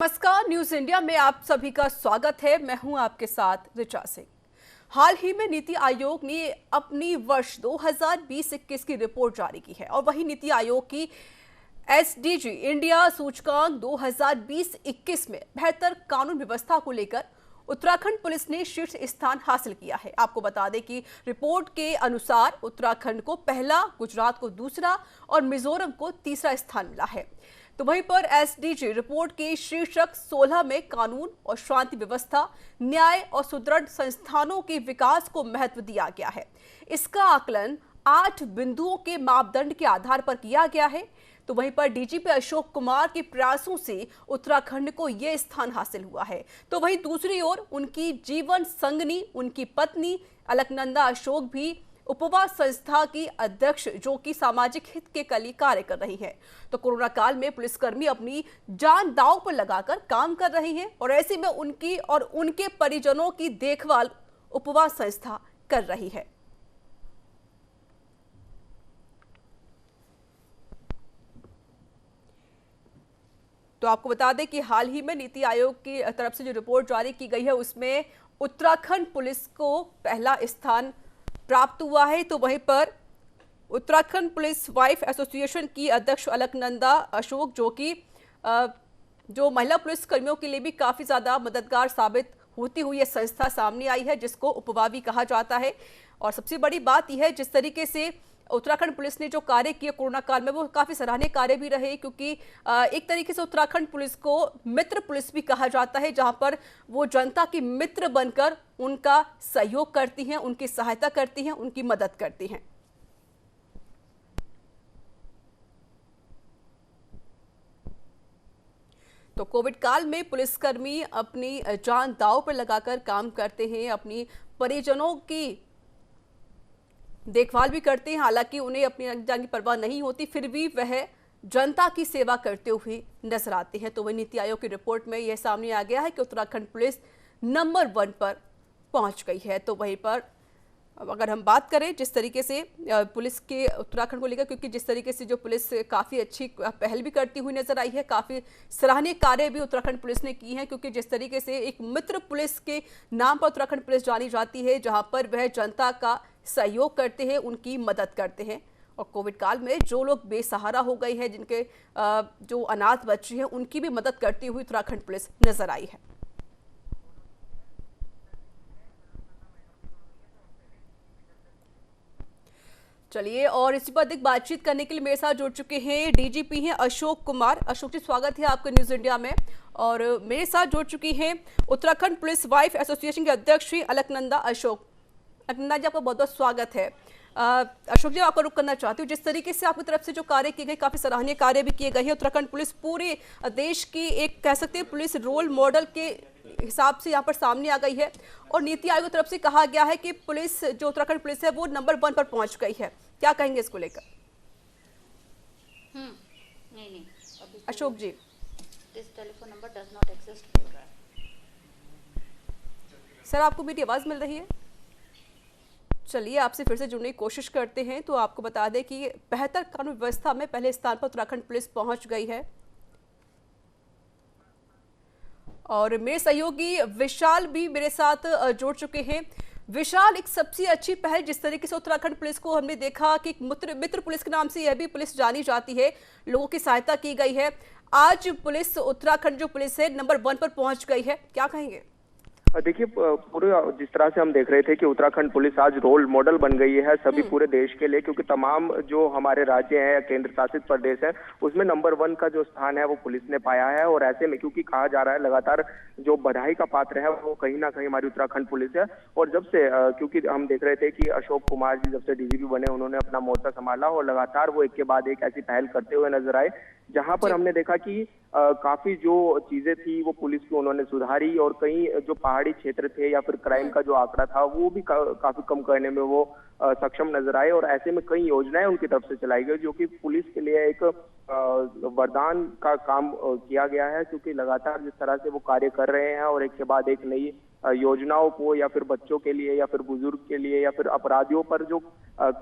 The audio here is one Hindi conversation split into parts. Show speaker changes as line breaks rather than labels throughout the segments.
नमस्कार, न्यूज इंडिया में आप सभी का स्वागत है। मैं हूं आपके साथ ऋचा सिंह। हाल ही में नीति आयोग ने अपनी वर्ष 2020-21 की रिपोर्ट जारी की है और वही नीति आयोग की एसडीजी इंडिया सूचकांक 2020-21 में बेहतर कानून व्यवस्था को लेकर उत्तराखंड पुलिस ने शीर्ष स्थान हासिल किया है। आपको बता दें कि रिपोर्ट के अनुसार उत्तराखंड को पहला, गुजरात को दूसरा और मिजोरम को तीसरा स्थान मिला है। तो वहीं पर एसडीजी रिपोर्ट के शीर्षक 16 में कानून और शांति व्यवस्था, न्याय और सुदृढ़ संस्थानों के विकास को महत्व दिया गया है। इसका आकलन 8 बिंदुओं के मापदंड के आधार पर किया गया है। तो वहीं पर डीजीपी अशोक कुमार के प्रयासों से उत्तराखंड को यह स्थान हासिल हुआ है। तो वहीं दूसरी ओर उनकी जीवन संगनी, उनकी पत्नी अलकनंदा अशोक भी उपवास संस्था की अध्यक्ष जो कि सामाजिक हित के लिए कार्य कर रही है। तो कोरोना काल में पुलिसकर्मी अपनी जान दांव पर लगाकर काम कर रही हैं और ऐसे में उनकी और उनके परिजनों की देखभाल उपवास संस्था कर रही है। तो आपको बता दें कि हाल ही में नीति आयोग की तरफ से जो रिपोर्ट जारी की गई है उसमें उत्तराखंड पुलिस को पहला स्थान प्राप्त हुआ है। तो वहीं पर उत्तराखंड पुलिस वाइफ एसोसिएशन की अध्यक्ष अलकनंदा अशोक जो महिला पुलिस कर्मियों के लिए भी काफी ज्यादा मददगार साबित होती हुई यह संस्था सामने आई है, जिसको उपवावी कहा जाता है। और सबसे बड़ी बात यह है जिस तरीके से उत्तराखंड पुलिस ने जो कार्य किए कोरोना काल में वो काफी सराहनीय कार्य भी रहे, क्योंकि एक तरीके से उत्तराखंड पुलिस को मित्र पुलिस भी कहा जाता है, जहां पर वो जनता की मित्र बनकर उनका सहयोग करती हैं, उनकी सहायता करती हैं, उनकी मदद करती हैं। तो कोविड काल में पुलिसकर्मी अपनी जान दांव पर लगाकर काम करते हैं, अपनी परिजनों की देखभाल भी करते हैं। हालांकि उन्हें अपनी जान की परवाह नहीं होती, फिर भी वह जनता की सेवा करते हुए नजर आते हैं। तो वही नीति आयोग की रिपोर्ट में यह सामने आ गया है कि उत्तराखंड पुलिस नंबर 1 पर पहुंच गई है। तो वहीं पर अगर हम बात करें जिस तरीके से पुलिस के उत्तराखंड को लेकर, क्योंकि जिस तरीके से जो पुलिस काफ़ी अच्छी पहल भी करती हुई नजर आई है, काफ़ी सराहनीय कार्य भी उत्तराखंड पुलिस ने की है, क्योंकि जिस तरीके से एक मित्र पुलिस के नाम पर उत्तराखंड पुलिस जानी जाती है, जहां पर वह जनता का सहयोग करते हैं, उनकी मदद करते हैं। और कोविड काल में जो लोग बेसहारा हो गए हैं, जिनके जो अनाथ बच्चे हैं, उनकी भी मदद करती हुई उत्तराखंड पुलिस नजर आई है। चलिए, और इसी पर अधिक बातचीत करने के लिए मेरे साथ जुड़ चुके हैं डीजीपी हैं अशोक कुमार। अशोक जी, स्वागत है आपका न्यूज इंडिया में। और मेरे साथ जुड़ चुकी हैं उत्तराखंड पुलिस वाइफ एसोसिएशन के अध्यक्ष श्री अलकनंदा अशोक। अलकनंदा जी, आपका बहुत बहुत स्वागत है। अशोक जी, आपका रुख करना चाहती हूँ, जिस तरीके से आपकी तरफ से जो कार्य किए गए, काफी सराहनीय कार्य भी किए गए हैं। उत्तराखंड पुलिस पूरे देश की एक कह सकते हैं पुलिस रोल मॉडल के हिसाब से यहाँ पर सामने आ गई है और नीति आयोग की तरफ से कहा गया है कि पुलिस जो उत्तराखंड पुलिस है वो नंबर 1 पर पहुंच गई है। क्या कहेंगे इसको लेकर?
नहीं अभी
Ashok ji,
this telephone number does not exist बोल रहा है।
सर आपको मेरी आवाज मिल रही है? चलिए, आपसे फिर से जुड़ने की कोशिश करते हैं। तो आपको बता दें कि बेहतर कानून व्यवस्था में पहले स्थान पर उत्तराखंड पुलिस पहुंच गई है। और मेरे सहयोगी विशाल भी मेरे साथ जुड़ चुके हैं। विशाल, एक सबसे अच्छी पहल जिस तरीके से उत्तराखंड पुलिस को हमने देखा कि एक मित्र पुलिस के नाम से यह भी पुलिस जानी जाती है, लोगों की सहायता की गई है। आज पुलिस उत्तराखंड जो पुलिस है नंबर 1 पर पहुंच गई है, क्या कहेंगे?
देखिए, पूरे जिस तरह से हम देख रहे थे कि उत्तराखंड पुलिस आज रोल मॉडल बन गई है सभी पूरे देश के लिए, क्योंकि तमाम जो हमारे राज्य हैं, केंद्र शासित प्रदेश है, उसमें नंबर 1 का जो स्थान है वो पुलिस ने पाया है। और ऐसे में क्योंकि कहा जा रहा है लगातार जो बधाई का पात्र है वो कहीं ना कहीं हमारी उत्तराखंड पुलिस है। और जब से क्योंकि हम देख रहे थे कि अशोक कुमार जी जब से डीजीपी बने, उन्होंने अपना मोर्चा संभाला और लगातार वो एक के बाद एक ऐसी पहल करते हुए नजर आए, जहां पर हमने देखा कि काफी जो चीजें थी वो पुलिस की उन्होंने सुधारी और कई जो पहाड़ी क्षेत्र थे या फिर क्राइम का जो आंकड़ा था वो भी काफी कम करने में वो सक्षम नजर आए। और ऐसे में कई योजनाएं उनकी तरफ से चलाई गई जो कि पुलिस के लिए एक वरदान का काम किया गया है, क्योंकि लगातार जिस तरह से वो कार्य कर रहे हैं और एक के बाद एक नई योजनाओं को या फिर बच्चों के लिए या फिर बुजुर्ग के लिए या फिर अपराधियों पर जो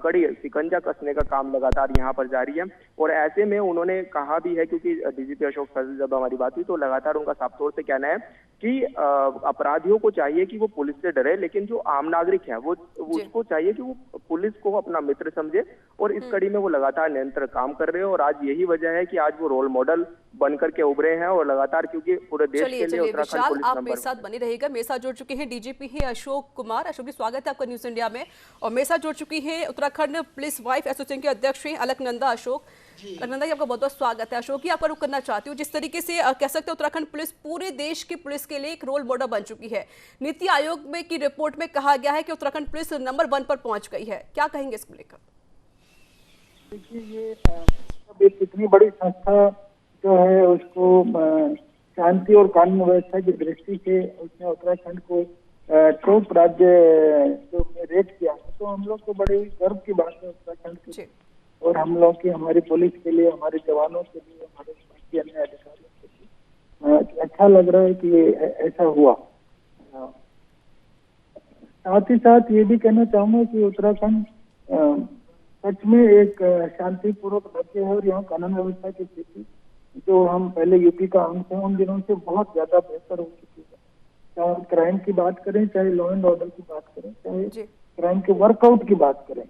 कड़ी शिकंजा कसने का काम लगातार यहाँ पर जारी है। और ऐसे में उन्होंने कहा भी है, क्योंकि डीजीपी अशोक सर से जब हमारी बात हुई तो लगातार उनका साफ तौर से कहना है कि अपराधियों को चाहिए कि वो पुलिस से डरे, लेकिन जो आम नागरिक है वो उसको चाहिए कि वो पुलिस को अपना मित्र समझे। और इस कड़ी में वो लगातार निरंतर काम कर रहे हैं और आज यही वजह है कि आज वो रोल मॉडल बन करके उभरे हैं और लगातार, क्योंकि पूरे देश के लिए उत्तराखंड
विशाल,
पुलिस
आप
नंबर
मेरे साथ बने रहिएगा। मेरे साथ जुड़ चुके हैं डीजीपी हैं अशोक कुमार। अशोक जी, स्वागत है आपका न्यूज इंडिया में। और मेरे साथ जुड़ चुकी हैं उत्तराखंड पुलिस वाइफ एसोसिएशन के अध्यक्ष हैं अलकनंदा अशोक। अलकनंदा जी, आपका बहुत बहुत स्वागत है। अशोक जी, आपका रुख करना चाहती हूँ, जिस तरीके से कह सकते हैं उत्तराखंड पुलिस पूरे देश की पुलिस के लिए एक रोल मॉडल बन चुकी है। नीति आयोग में की रिपोर्ट में कहा गया है कि उत्तराखंड पुलिस नंबर 1 पर पहुंच गई है, क्या कहेंगे इसको लेकर?
देखिए, ये इतनी बड़ी संस्था जो है उसको शांति और कानून व्यवस्था की दृष्टि से उसने उत्तराखंड को टॉप राज्य जो रेट किया, तो हम लोग को बड़े गर्व की बात है उत्तराखंड की और हम लोग की, हमारी पुलिस के लिए, हमारे जवानों के लिए, हमारे बाकी अन्य अधिकारियों के लिए अच्छा लग रहा है कि ये ऐसा हुआ। साथ ही साथ ये भी कहना चाहूंगा कि उत्तराखंड सच में एक शांतिपूर्वक राज्य है और यहाँ कानून व्यवस्था की स्थिति जो हम पहले यूपी का अंग थे उन दिनों से बहुत ज्यादा बेहतर हो चुकी है। चाहे क्राइम की बात करें, चाहे लॉ एंड ऑर्डर की बात करें, चाहे क्राइम के वर्कआउट की बात करें,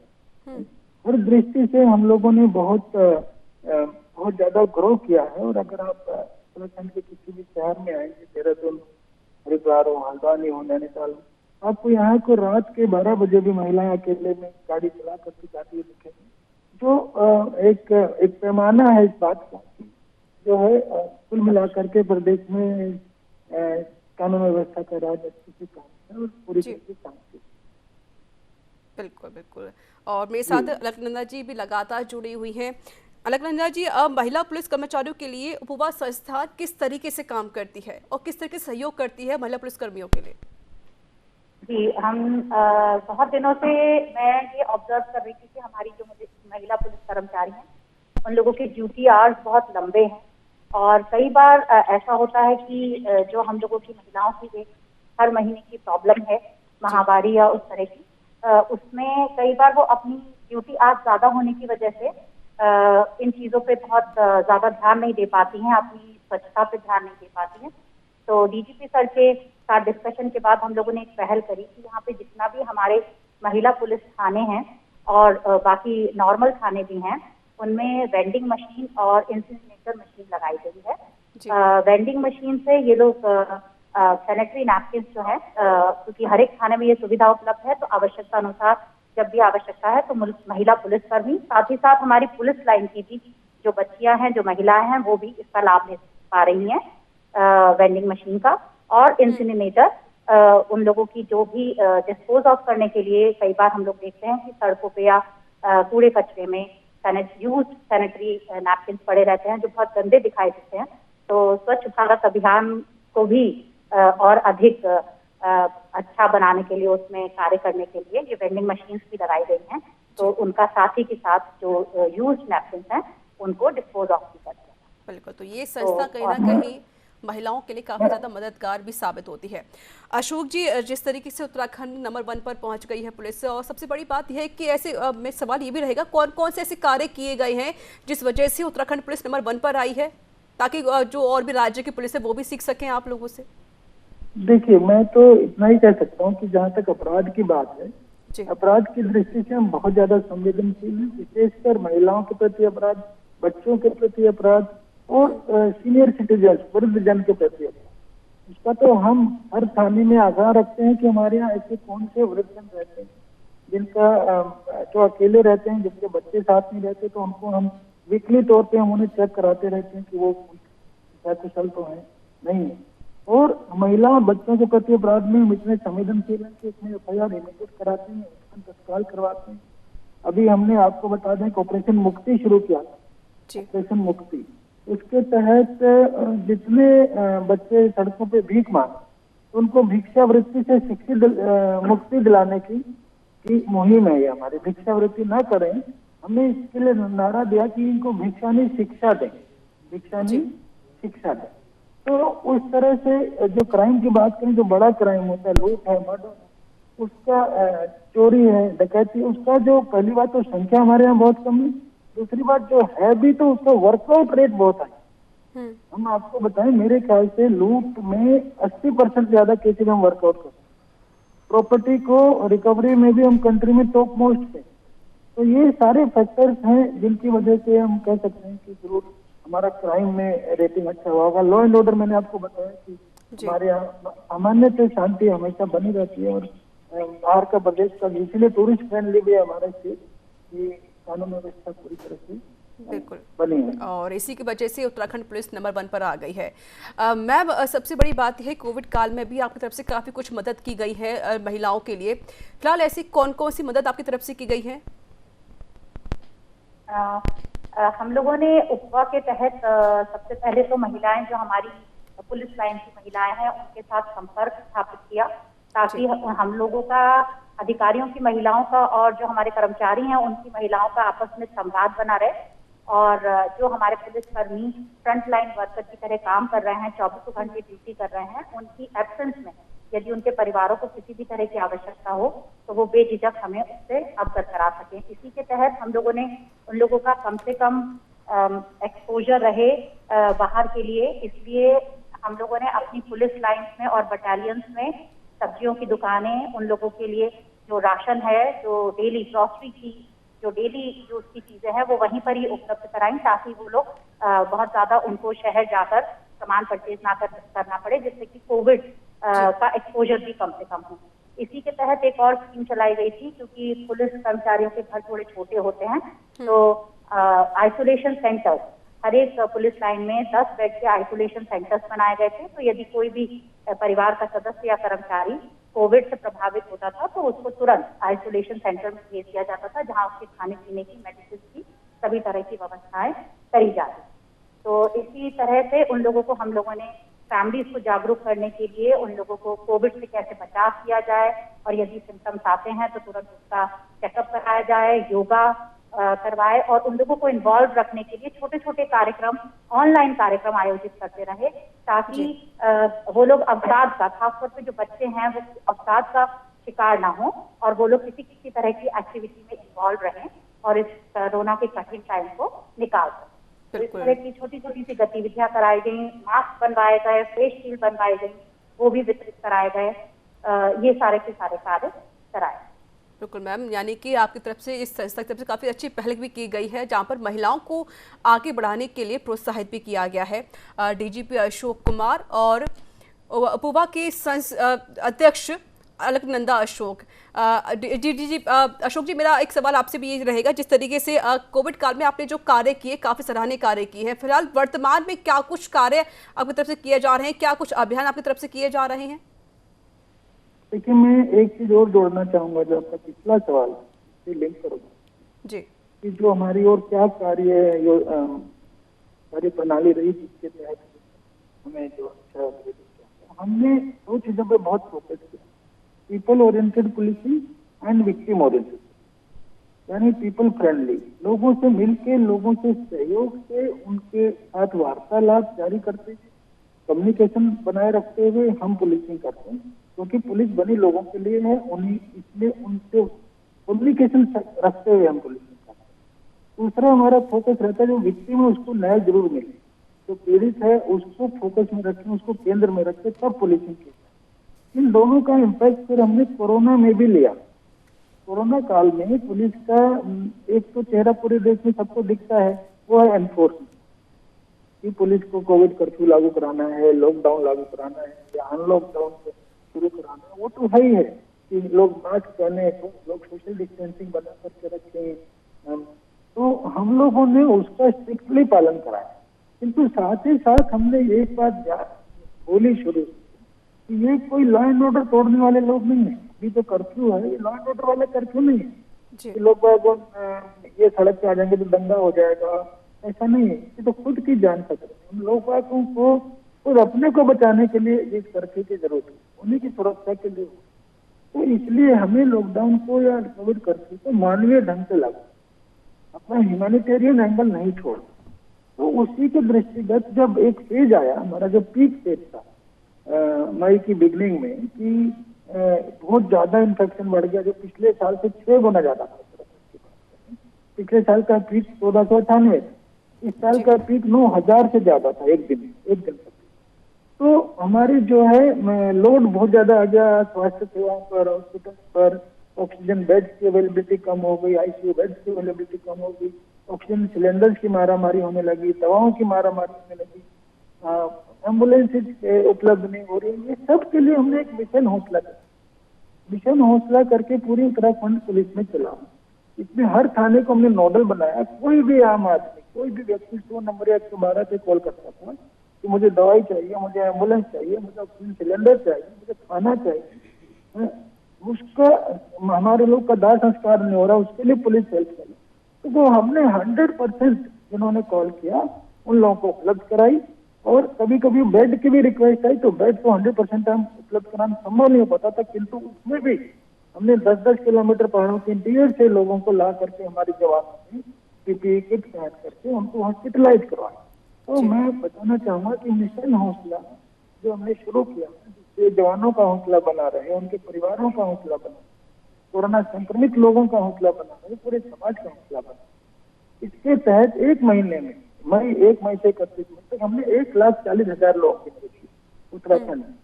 हर दृष्टि से हम लोगों ने बहुत ज्यादा ग्रो किया है। और अगर आप उत्तराखंड के किसी भी शहर में आएंगे, देहरादून, हरिद्वार हो, हल्द्वानी हो, नैनीताल हो, आपको यहाँ को रात के 12 बजे भी महिलाएं अकेले में गाड़ी चला करके जाती हुई दिखेंगी। जो एक पैमाना है इस बात का, जो है कुल मिलाकर के प्रदेश में कानून व्यवस्था का राज अच्छे से काम है और पूरी तरह से शांति।
बिल्कुल बिल्कुल। और मेरे साथ अलकनंदा जी भी लगातार जुड़ी हुई हैं। अलकनंदा जी, महिला पुलिस कर्मचारियों के लिए उपवास संस्था किस तरीके से काम करती है और किस तरह से सहयोग करती है महिला पुलिस कर्मियों के लिए?
जी, हम बहुत दिनों से मैं ये ऑब्जर्व कर रही थी कि हमारी जो महिला पुलिस कर्मचारी हैं उन लोगों के ड्यूटी आवर्स बहुत लंबे हैं और कई बार ऐसा होता है कि जो हम लोगों की महिलाओं की एक हर महीने की प्रॉब्लम है, महावारी या उस तरह की, उसमें कई बार वो अपनी ड्यूटी आवर्स ज्यादा होने की वजह से इन चीजों पे बहुत ज्यादा ध्यान नहीं दे पाती हैं, अपनी स्वच्छता पे ध्यान नहीं दे पाती हैं। तो डीजीपी सर के साथ डिस्कशन के बाद हम लोगों ने एक पहल करी कि यहाँ पे जितना भी हमारे महिला पुलिस थाने हैं और बाकी नॉर्मल थाने भी हैं, उनमें वेंडिंग मशीन और इंसिनरेटर मशीन लगाई गई है। वेंडिंग मशीन से ये लोग सैनिटरी नैपकिन जो है, क्योंकि हर एक थाने में ये सुविधा उपलब्ध है, तो आवश्यकता अनुसार जब भी आवश्यकता है तो महिला पुलिसकर्मी, साथ ही साथ हमारी पुलिस लाइन की भी जो बच्चियां हैं, जो महिलाएं हैं, वो भी इसका लाभ ले पा रही हैं वेंडिंग मशीन का। और इंसिनरेटर उन लोगों की जो भी डिस्पोज ऑफ करने के लिए कई बार हम लोग देखते हैं कि सड़कों पे या कूड़े कचरे में यूज्ड सैनिटरी नैपकिन पड़े रहते हैं जो बहुत गंदे दिखाई देते हैं। तो स्वच्छ भारत अभियान को भी और अधिक अच्छा बनाने के लिए, उसमें कार्य करने के लिए ये वेंडिंग मशीन्स भी लगाई गई हैं। तो उनका साथ ही के साथ जो यूज्ड नैपकिन हैं उनको डिस्पोज ऑफ भी करते हैं।
बिल्कुल, तो ये संस्था कहीं ना कहीं महिलाओं के लिए काफी ज्यादा मददगार भी साबित होती है। अशोक जी, जिस तरीके से उत्तराखंड नंबर 1 पर पहुंच गई है पुलिस, और सबसे बड़ी बात यह है कि ऐसे में सवाल ये भी रहेगा कौन कौन से ऐसे कार्य किए गए हैं जिस वजह से उत्तराखंड पुलिस नंबर 1 पर आई है, ताकि जो और भी राज्य की पुलिस है वो भी सीख सकें आप लोगों से?
देखिए, मैं तो इतना ही कह सकता हूँ कि जहाँ तक अपराध की बात है, अपराध की दृष्टि से हम बहुत ज्यादा संवेदनशील हैं, विशेषकर महिलाओं के प्रति अपराध, बच्चों के प्रति अपराध और सीनियर सिटीजन, वृद्ध जन के प्रति अपराध। इसका तो हम हर थाने में आगाह रखते हैं कि हमारे यहाँ ऐसे कौन से वृद्ध जन रहते हैं जिनका जो अकेले रहते हैं, जिनके बच्चे साथ नहीं रहते, तो उनको हम वीकली तौर पे हम उन्हें चेक कराते रहते हैं कि वो कुशल तो है नहीं है। और महिला और बच्चों के प्रति अपराध में हम इतने संवेदनशील हैं कि इसमें FIR इमीडिएट कराते हैं, तत्काल करवाते हैं। अभी हमने आपको बता दें कि ऑपरेशन मुक्ति शुरू किया था, ऑपरेशन मुक्ति। उसके तहत जितने बच्चे सड़कों पे भीख मांगे उनको भिक्षावृत्ति से शिक्षित मुक्ति दिलाने की मुहिम है। ये हमारी भिक्षावृत्ति ना करें हमने इसके लिए नारा दिया कि इनको भिक्षा नहीं शिक्षा दें, भिक्षा नहीं शिक्षा दें। तो उस तरह से जो क्राइम की बात करें, जो बड़ा क्राइम होता है, लूट है, मर्डर, उसका चोरी है, डकैती, उसका जो पहली बात तो संख्या हमारे यहाँ बहुत कम है, दूसरी बात जो है भी तो उसका वर्कआउट रेट बहुत है। हम आपको बताएं, मेरे ख्याल से लूट में 80% ज्यादा केसेज हम वर्कआउट करते हैं। प्रॉपर्टी को रिकवरी में भी हम कंट्री में टॉप मोस्ट पे। तो ये सारे फैक्टर्स हैं जिनकी वजह से हम कह सकते हैं कि जरूर हमारा क्राइम में रेटिंग अच्छा हुआ होगा। लॉ एंड ऑर्डर मैंने आपको बताया कि हमारे यहाँ सामान्य से शांति हमेशा बनी रहती है, और बाहर का प्रदेश का, इसीलिए टूरिस्ट फ्रेंडली भी है हमारा स्टेट, ये कानून व्यवस्था पूरी तरह से
बिल्कुल
बनी है,
और इसी की वजह से उत्तराखंड पुलिस नंबर 1 पर आ गई है। मैम, सबसे बड़ी बात यह है कोविड काल में भी आपकी तरफ से काफ़ी कुछ मदद की गई है महिलाओं के लिए। फिलहाल ऐसी कौन कौन सी मदद आपकी तरफ से की गई है?
हम लोगों ने उपवा के तहत सबसे पहले तो महिलाएं, जो हमारी पुलिस लाइन की महिलाएं हैं, उनके साथ संपर्क स्थापित किया, ताकि हम लोगों का, अधिकारियों की महिलाओं का और जो हमारे कर्मचारी हैं उनकी महिलाओं का आपस में संवाद बना रहे। और जो हमारे पुलिसकर्मी फ्रंट लाइन वर्कर की तरह काम कर रहे हैं, 24 घंटे ड्यूटी कर रहे हैं, उनकी एब्सेंस में यदि उनके परिवारों को किसी भी तरह की आवश्यकता हो तो वो बेझिझक हमें उससे अवगत करा सकें। इसी के तहत हम लोगों ने उन लोगों का कम से कम एक्सपोजर रहे बाहर के लिए, इसलिए हम लोगों ने अपनी पुलिस लाइन्स में और बटालियंस में सब्जियों की दुकानें, उन लोगों के लिए जो राशन है, जो डेली ग्रॉसरी की जो डेली यूज की चीजें हैं, वो वहीं पर ही उपलब्ध कराएं, ताकि वो लोग बहुत ज्यादा उनको शहर जाकर सामान परचेज ना करना पड़े, जिससे कि कोविड का एक्सपोजर भी कम से कम हो। इसी के तहत एक और स्कीम चलाई गई थी, क्योंकि पुलिस कर्मचारियों के घर थोड़े छोटे होते हैं, तो आइसोलेशन सेंटर, हर एक पुलिस लाइन में 10 बेड के आइसोलेशन सेंटर्स बनाए गए थे। तो यदि कोई भी परिवार का सदस्य या कर्मचारी कोविड से प्रभावित होता था तो उसको तुरंत आइसोलेशन सेंटर में भेज दिया जाता था, जहां उसके खाने पीने की, मेडिसिन की सभी तरह की व्यवस्थाएं करी जाती। तो इसी तरह से उन लोगों को, हम लोगों ने फैमिलीज को जागरूक करने के लिए उन लोगों को कोविड से कैसे बचाव किया जाए, और यदि सिम्टम्स आते हैं तो तुरंत उसका चेकअप कराया जाए, योगा करवाए, और उन लोगों को इन्वॉल्व रखने के लिए छोटे छोटे कार्यक्रम, ऑनलाइन कार्यक्रम आयोजित करते रहे, ताकि वो लोग अवसाद का, खासतौर पे जो बच्चे हैं, वो अवसाद का शिकार ना हो, और वो लोग किसी तरह की एक्टिविटी में इन्वॉल्व रहें और इस कोरोना के कठिन टाइम को निकाल सकें। तो इस तरह की छोटी छोटी सी गतिविधियां कराई गई, मास्क बनवाए गए, फेस शील्ड बनवाई गई, वो भी वितरित कराए गए, ये सारे के सारे कार्य कराए।
बिल्कुल मैम, यानी कि आपकी तरफ से, इस संस्था की तरफ से काफ़ी अच्छी पहल भी की गई है, जहां पर महिलाओं को आगे बढ़ाने के लिए प्रोत्साहित भी किया गया है। डीजीपी अशोक कुमार और उपवा के अध्यक्ष अलकनंदा अशोक, डीजीपी अशोक जी, मेरा एक सवाल आपसे भी ये रहेगा, जिस तरीके से कोविड काल में आपने जो कार्य किए, काफ़ी सराहनीय कार्य किए हैं, फिलहाल वर्तमान में क्या कुछ कार्य आपकी तरफ से किए जा रहे हैं, क्या कुछ अभियान आपकी तरफ से किए जा रहे हैं?
देखिए, मैं एक चीज और जोड़ना चाहूंगा, जो आपका पिछला सवाल से लिंक करूंगा जी, कि जो हमारी और क्या कार्य है, जो कार्य प्रणाली रही जिसके तहत हमें जो अच्छा, हमने दो चीजों पे बहुत फोकस किया, people oriented policing and victim oriented, यानी पीपल फ्रेंडली, लोगों से मिलके, लोगों से सहयोग से, उनके साथ वार्तालाप जारी करते हुए, कम्युनिकेशन बनाए रखते हुए हम पुलिसिंग करते हैं, क्योंकि पुलिस बनी लोगों के लिए है, उन्हीं, इसलिए उनसे कम्युनिकेशन रखते हुए हम पुलिसिंग करते हैं। दूसरा हमारा फोकस रहता है, जो विक्टिम है उसको न्याय जरूर मिले, जो पीड़ित है उसको फोकस में रखें, उसको केंद्र में रखें, तब पुलिसिंग की। इन दोनों का इम्पैक्ट फिर हमने कोरोना में भी लिया। कोरोना काल में पुलिस का एक तो चेहरा पूरे देश में सबको दिखता है, वो है एनफोर्समेंट, कि पुलिस को कोविड कर्फ्यू लागू कराना है, लॉकडाउन लागू कराना है, या अनलॉकडाउन शुरू कराना है, वो तो है ही है कि लोग मास्क पहने, तो लोग सोशल डिस्टेंसिंग बना करके रखें, तो हम लोगों ने उसका स्ट्रिक्टली पालन कराया। किंतु साथ ही साथ हमने एक बात बोली शुरू कि ये कोई लॉ एंड ऑर्डर तोड़ने वाले लोग नहीं है, अभी तो कर्फ्यू है, ये लॉ एंड ऑर्डर वाला कर्फ्यू नहीं है कि लोग ये सड़क पे आ जाएंगे तो दंगा हो जाएगा, ऐसा नहीं है। ये तो खुद की जान खतरे, हम लोग को खुद अपने को बचाने के लिए इस कर्फ्यू की जरूरत है, उन्हीं की सुरक्षा के लिए। तो इसलिए हमें लॉकडाउन को या कोविड कर्फ्यू को मानवीय ढंग से लागू, अपना ह्यूमैनिटेरियन एंगल नहीं छोड़। तो उसी के दृष्टिगत जब एक फेज आया, हमारा जो पीक फेज था मई की बिगनिंग में, कि बहुत ज्यादा इन्फेक्शन बढ़ गया, जो पिछले साल से 6 गुना ज्यादा था। पिछले साल का पीक 1498, इस साल का पीक 9,000 से ज्यादा था एक दिन तक। तो हमारी जो है लोड बहुत ज्यादा आ गया स्वास्थ्य सेवाओं पर, हॉस्पिटल पर। ऑक्सीजन बेड्स की अवेलेबिलिटी कम हो गई, आईसीयू बेड्स की अवेलेबिलिटी कम हो गई, ऑक्सीजन सिलेंडर्स की मारामारी होने लगी, दवाओं की मारामारी होने लगी, एम्बुलेंसेज उपलब्ध नहीं हो रही। ये सब के लिए हमने एक मिशन हौसला करके पूरी उत्तराखंड पुलिस में चला। इसमें हर थाने को हमने नोडल बनाया। कोई भी आम आदमी, कोई भी व्यक्ति 100 नंबर या 112 पे कॉल कर सकता है कि मुझे दवाई चाहिए, मुझे एम्बुलेंस चाहिए, मुझे ऑक्सीजन सिलेंडर चाहिए, मुझे खाना चाहिए। उसका हमारे लोग का दाह संस्कार नहीं हो रहा, उसके लिए पुलिस हेल्प करे। तो वो हमने 100% जिन्होंने कॉल किया उन लोगों को उपलब्ध कराई। और कभी कभी बेड की भी रिक्वेस्ट आई, तो बेड तो 100% हम उपलब्ध कराना संभव नहीं हो पाता था, किंतु उसमें भी हमने 10-10 किलोमीटर पहाड़ों के इंटीरियर से लोगों को ला करके हमारे जवानों ने पीपीई किट तैयार करके उनको हॉस्पिटलाइज करवाया। तो मैं बताना चाहूंगा कि मिशन हौसला जो हमने शुरू किया, जिससे जवानों का हौसला बना रहे, उनके परिवारों का हौसला बना, कोरोना संक्रमित लोगों का हौसला बना रहे, पूरे समाज का हौसला बना। इसके तहत एक महीने में 1 मई से 31 मई तक हमने 1,40,000 लोगों की मदद की उत्तराखंड में।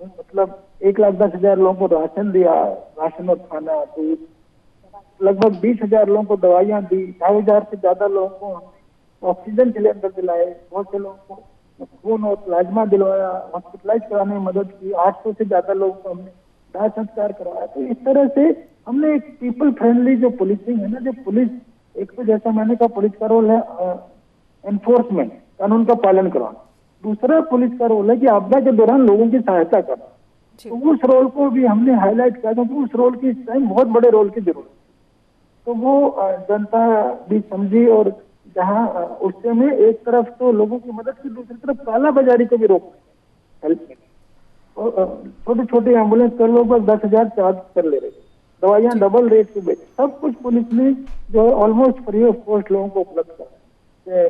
मतलब 1,10,000 लोगों को राशन दिया, राशन और खाना, दूध। लगभग 20,000 लोगों को दवाइयां दी, 2,500 से ज्यादा लोगों को हमने ऑक्सीजन सिलेंडर दिलाए, बहुत से लोगों को खून और प्लाज्मा दिलवाया, हॉस्पिटलाइज कराने में मदद की, 800 से ज्यादा लोगों को हमने दाह संस्कार करवाया। तो इस तरह से हमने एक पीपल फ्रेंडली जो पुलिसिंग है ना, जो पुलिस, एक तो जैसा मैंने कहा पुलिस का रोल है एनफोर्समेंट, कानून का पालन करवाना। दूसरा पुलिस का रोल है कि आपदा के दौरान लोगों की सहायता करना। तो उस रोल को भी हमने हाईलाइट किया, क्योंकि उस रोल की इस टाइम बहुत बड़े रोल की जरूरत है। तो वो जनता भी समझी, और जहाँ उससे में एक तरफ तो लोगों की मदद की, दूसरी तरफ काला बाजारी को भी रोक हेल्प में। और छोटे छोटे एम्बुलेंस कर लोग 10,000 चार्ज कर ले रहे, दवाइयाँ डबल रेट पे बेच, सब कुछ पुलिस ने जो ऑलमोस्ट फ्री ऑफ कॉस्ट लोगों को उपलब्ध कराया।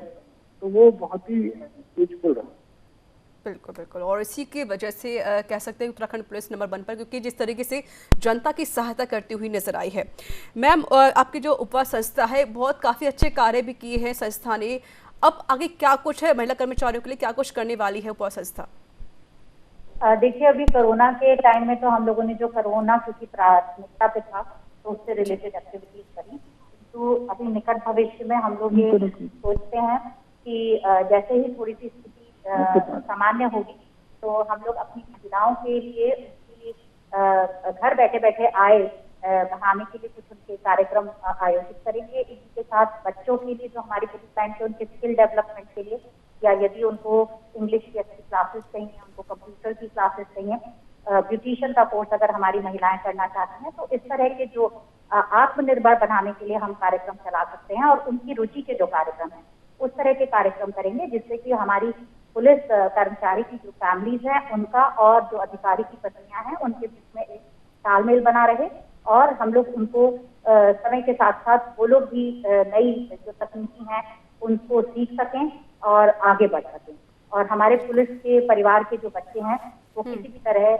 तो वो बहुत ही यूजफुल रहा।
बिल्कुल बिल्कुल, और इसी की वजह से कह सकते हैं उत्तराखंड पुलिस नंबर 1 पर, क्योंकि जिस तरीके से जनता की सहायता करती हुई नजर आई है। मैम, आपकी जो उपवा संस्था है, बहुत काफ़ी अच्छे कार्य भी किए हैं संस्था ने। अब आगे क्या कुछ है महिला कर्मचारियों के लिए, क्या कुछ करने वाली है उपवा संस्था?
देखिए, अभी कोरोना के टाइम में तो हम लोगों ने जो कोरोना क्योंकि प्राथमिकता पे था, तो उससे रिलेटेड एक्टिविटीज करी। तो अभी निकट भविष्य में हम लोग ये सोचते हैं कि जैसे ही थोड़ी सी स्थिति सामान्य होगी, तो हम लोग अपनी महिलाओं के लिए उनकी घर बैठे बैठे आय बढ़ाने के लिए कुछ उनके कार्यक्रम आयोजित करेंगे। इसी के साथ बच्चों के लिए जो हमारी पुलिस लाइन के उनके स्किल डेवलपमेंट के लिए, या यदि उनको इंग्लिश की अच्छी क्लासेस चाहिए, उनको कंप्यूटर की क्लासेस चाहिए, ब्यूटिशियन का कोर्स अगर हमारी महिलाएं करना चाहती हैं, तो इस तरह के जो आत्मनिर्भर बनाने के लिए हम कार्यक्रम चला सकते हैं। और उनकी रुचि के जो कार्यक्रम हैं उस तरह के कार्यक्रम करेंगे, जिससे कि हमारी पुलिस कर्मचारी की जो फैमिलीज हैं उनका और जो अधिकारी की पत्नियां हैं उनके बीच में एक तालमेल बना रहे, और हम लोग उनको समय के साथ साथ वो लोग भी नई जो तकनीकी हैं उनको सीख सकें और आगे बढ़ सकें। और हमारे पुलिस के परिवार के जो बच्चे हैं वो किसी भी तरह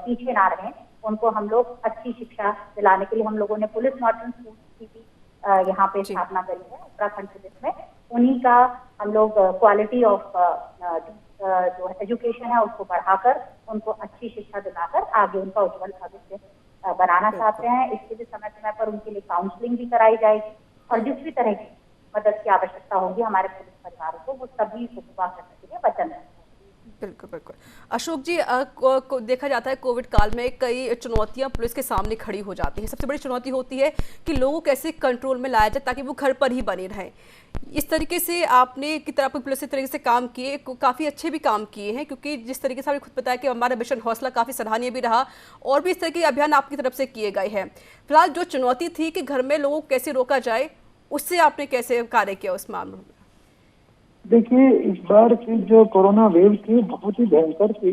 पीछे ना रहें, उनको हम लोग अच्छी शिक्षा दिलाने के लिए हम लोगों ने पुलिस मॉडर्न स्कूल की भी यहाँ पे स्थापना करी है उत्तराखंड पुलिस में। उन्हीं का हम लोग क्वालिटी ऑफ जो एजुकेशन है उसको बढ़ाकर उनको अच्छी शिक्षा दिलाकर आगे उनका उज्जवल भविष्य बनाना चाहते हैं। इसके लिए समय समय पर उनके लिए काउंसलिंग भी कराई जाएगी, और जिस भी तरह की मदद की आवश्यकता होगी हमारे पुलिस परिवारों को, वो सभी उपवा करने के लिए वचन है।
बिल्कुल बिल्कुल। अशोक जी, देखा जाता है कोविड काल में कई चुनौतियां पुलिस के सामने खड़ी हो जाती हैं। सबसे बड़ी चुनौती होती है कि लोगों को कैसे कंट्रोल में लाया जाए ताकि वो घर पर ही बने रहें। इस तरीके से आपने की तरह पुलिस इस तरीके से काम किए, काफ़ी अच्छे भी काम किए हैं, क्योंकि जिस तरीके से आपने खुद बताया कि हमारा मिशन हौसला काफ़ी सराहनीय भी रहा, और भी इस तरह के अभियान आपकी तरफ से किए गए हैं। फिलहाल जो चुनौती थी कि घर में लोगों को कैसे रोका जाए, उससे आपने कैसे कार्य किया उस मामले में?
देखिए, इस बार की जो कोरोना वेव थी बहुत ही भयंकर थी,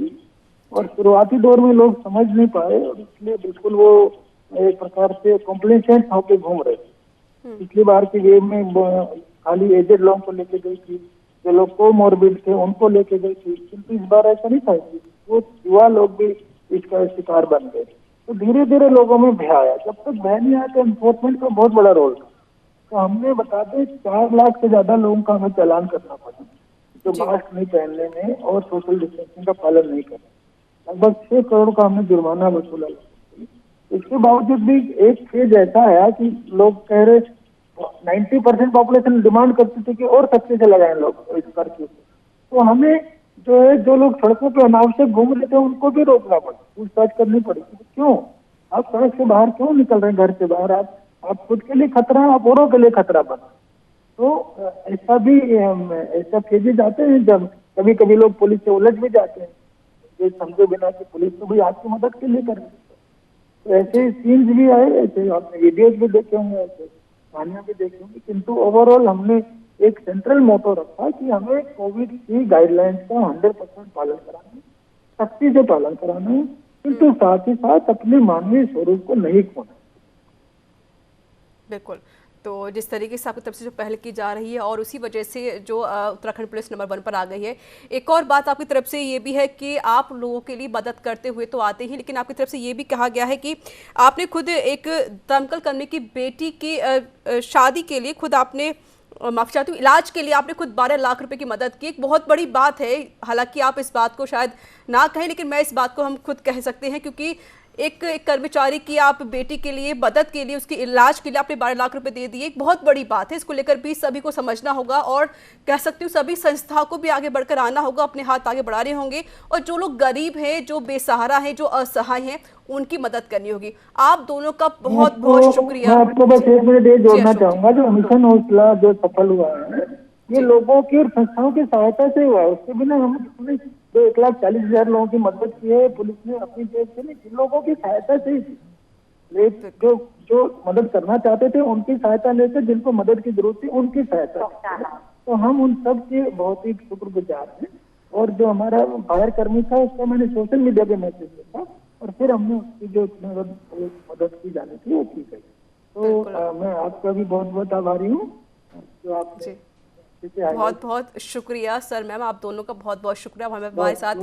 और शुरुआती दौर में लोग समझ नहीं पाए, और इसलिए बिल्कुल वो एक प्रकार से कॉम्प्लेसेंट होकर घूम रहे थे। पिछली बार की वेव में खाली एजेड लोगों को लेके गई थी, जो लोग कोमोर्बिड थे उनको लेके गई थी, किंतु इस बार ऐसा नहीं था। वो युवा लोग भी इसका शिकार बन गए। तो धीरे धीरे लोगों में भय आया। जब तक भय नहीं आया तो एनफोर्समेंट का बहुत बड़ा रोल था। तो हमने बता दें 4 लाख से ज्यादा लोगों का हमें चालान करना पड़ा, जो मास्क नहीं पहनने में और सोशल डिस्टेंसिंग का पालन नहीं करना। लगभग 6 करोड़ का हमने जुर्माना वसूला। इसके बावजूद भी एक फेज ऐसा आया कि लोग कह रहे 90% पॉपुलेशन डिमांड करती थी कि और सख्ती से लगाएं लोग इस कर्फ्यू। तो हमें जो है, जो लोग सड़कों पे अनावश्यक घूम रहे थे उनको भी रोकना पड़ा, पूछताछ करनी पड़ी। क्यों आप सड़क से बाहर क्यों निकल रहे हैं? घर से बाहर आप खुद के लिए खतरा है, आप औरों के लिए खतरा बना। तो ऐसा भी ऐसा फेजेज आते हैं जब कभी कभी लोग पुलिस से उलझ भी जाते हैं, ये समझे बिना कि पुलिस तो भी आपकी मदद के लिए कर रही है। तो ऐसे सीन्स भी आए, ऐसे आपने वीडियोज भी देखे होंगे, ऐसे कहानियां भी देखी होंगी। किंतु ओवरऑल हमने एक सेंट्रल मोटो रखा कि हमें कोविड की गाइडलाइंस का 100% पालन कराना है, सख्ती से पालन कराना है, किंतु साथ ही साथ अपने मानवीय स्वरूप को नहीं खोना।
बिल्कुल। तो जिस तरीके से आपकी तरफ से जो पहल की जा रही है और उसी वजह से जो उत्तराखंड पुलिस नंबर 1 पर आ गई है। एक और बात आपकी तरफ से ये भी है कि आप लोगों के लिए मदद करते हुए तो आते ही, लेकिन आपकी तरफ से ये भी कहा गया है कि आपने खुद एक दमकल कर्मी की बेटी की शादी के लिए खुद आपने, माफ़ी चाहती हूँ, इलाज के लिए आपने खुद 12 लाख रुपए की मदद की। एक बहुत बड़ी बात है। हालांकि आप इस बात को शायद ना कहें, लेकिन मैं इस बात को हम खुद कह सकते हैं, क्योंकि एक कर्मचारी की आप बेटी के लिए मदद के लिए, उसके इलाज के लिए आपने 12 लाख रुपए दे दिए। एक बहुत बड़ी बात है। इसको लेकर भी सभी को समझना होगा और कह सकती हूँ सभी संस्थाओं को भी आगे बढ़कर आना होगा, अपने हाथ आगे बढ़ाने होंगे और जो लोग गरीब हैं, जो बेसहारा हैं, जो असहाय हैं, उनकी मदद करनी होगी। आप दोनों का बहुत बहुत शुक्रिया।
मैं आपको बस 1 मिनट ये जोड़ना चाहूंगा, जो मिशन हौसला जो सफल हुआ है ये लोगों की और संस्थाओं की सहायता से हुआ है। उसके बिना हमने जो 1,40,000 लोगों की मदद की है, पुलिस ने अपनी जेब से नहीं, जिन लोगों की सहायता से ही जो मदद करना चाहते थे उनकी सहायता लेकर, जिनको मदद की जरूरत थी उनकी सहायता। तो हम उन सब के बहुत ही शुक्रगुजार हैं। और जो हमारा फायर कर्मी था उसका मैंने सोशल मीडिया पे मैसेज किया और फिर हमने उसकी जो मदद की जानी थी वो की गई। तो मैं आपका भी बहुत बहुत आभारी हूँ जो आप
बहुत बहुत शुक्रिया सर। मैम आप दोनों का बहुत बहुत शुक्रिया। हमारे साथ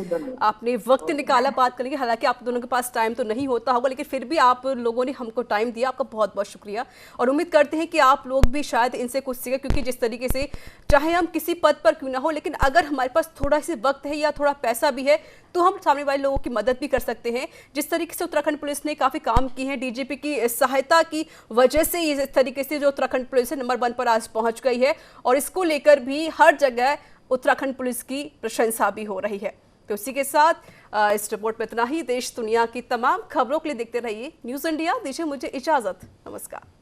आपने वक्त निकाला बात करने के। हालांकि आप दोनों के पास टाइम तो नहीं होता होगा, लेकिन फिर भी आप लोगों ने हमको टाइम दिया। आपका बहुत बहुत शुक्रिया और उम्मीद करते हैं कि आप लोग भी शायद इनसे कुछ सीखें, क्योंकि जिस तरीके से चाहे हम किसी पद पर क्यों ना हो, लेकिन अगर हमारे पास थोड़ा सा वक्त है या थोड़ा पैसा भी है तो हम सामने वाले लोगों की मदद भी कर सकते हैं। जिस तरीके से उत्तराखंड पुलिस ने काफ़ी काम की है, डीजीपी की सहायता की वजह से इस तरीके से जो उत्तराखंड पुलिस नंबर 1 पर आज पहुंच गई है और इसको लेकर भी हर जगह उत्तराखंड पुलिस की प्रशंसा भी हो रही है। तो इसी के साथ इस रिपोर्ट में इतना ही। देश दुनिया की तमाम खबरों के लिए देखते रहिए न्यूज़ इंडिया। दीजिए मुझे इजाजत। नमस्कार।